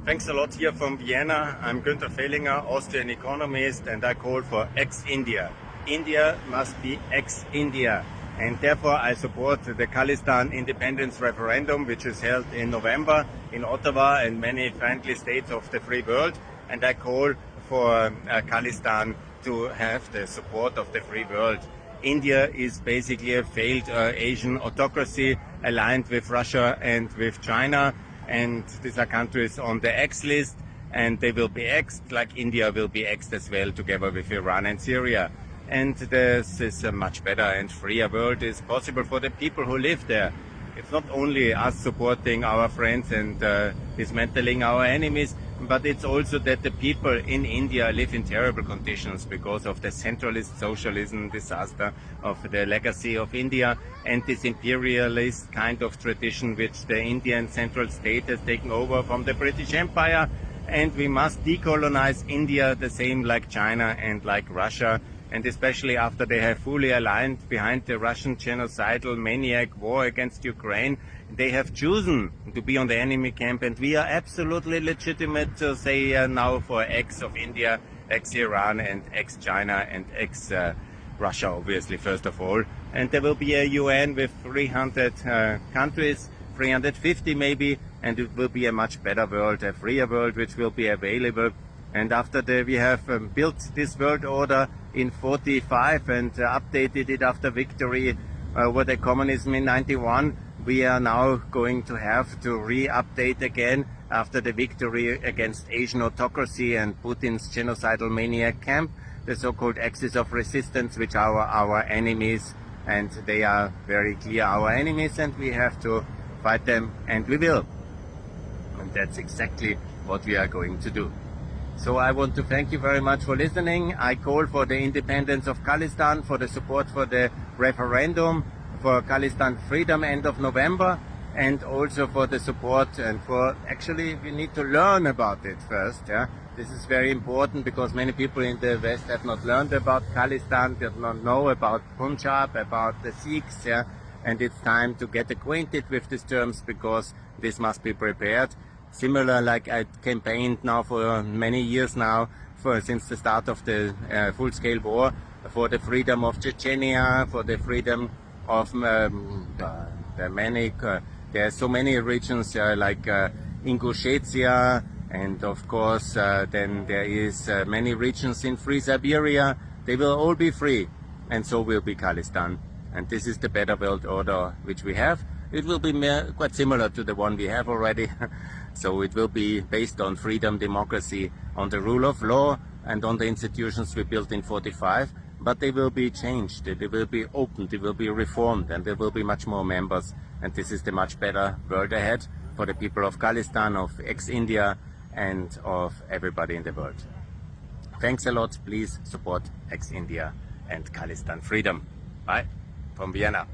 Thanks a lot here from Vienna. I'm Günther Fehlinger, Austrian economist, and I call for ex-India. India must be ex-India. And therefore I support the Khalistan independence referendum, which is held in November in Ottawa and many friendly states of the free world. And I call for Khalistan to have the support of the free world. India is basically a failed Asian autocracy aligned with Russia and with China. And these are countries on the X list, and they will be X'd, like India will be X'd as well, together with Iran and Syria. And this is a much better and freer world is possible for the people who live there. It's not only us supporting our friends and dismantling our enemies, but it's also that the people in India live in terrible conditions because of the centralist socialism disaster of the legacy of India and this imperialist kind of tradition which the Indian central state has taken over from the British Empire. And we must decolonize India the same like China and like Russia. And especially after they have fully aligned behind the Russian genocidal maniac war against Ukraine, they have chosen to be on the enemy camp, and we are absolutely legitimate to say now for ex of India, ex-Iran and ex-China and ex-Russia, obviously, first of all. And there will be a UN with 300 countries, 350 maybe, and it will be a much better world, a freer world, which will be available. And after we have built this world order in 45 and updated it after victory over the communism in 91, we are now going to have to re-update again after the victory against Asian autocracy and Putin's genocidal maniac camp, the so-called axis of resistance, which are our enemies, and they are very clear our enemies, and we have to fight them, and we will. And that's exactly what we are going to do. So I want to thank you very much for listening. I call for the independence of Khalistan, for the support for the referendum, for Khalistan freedom end of November, and also for the support and for actually we need to learn about it first. Yeah? This is very important because many people in the West have not learned about Khalistan, they do not know about Punjab, about the Sikhs, yeah? And it's time to get acquainted with these terms because this must be prepared. Similar like I campaigned now for many years now, since the start of the full-scale war, for the freedom of Chechnya, for the freedom of the many, there are so many regions like Ingushetia, and of course then there is many regions in Free Siberia. They will all be free, and so will be Khalistan. And this is the better world order which we have. It will be quite similar to the one we have already. So it will be based on freedom, democracy, on the rule of law, and on the institutions we built in 45. But they will be changed, they will be opened, they will be reformed, and there will be much more members. And this is the much better world ahead for the people of Khalistan, of ex-India, and of everybody in the world. Thanks a lot. Please support ex-India and Khalistan freedom. Bye from Vienna.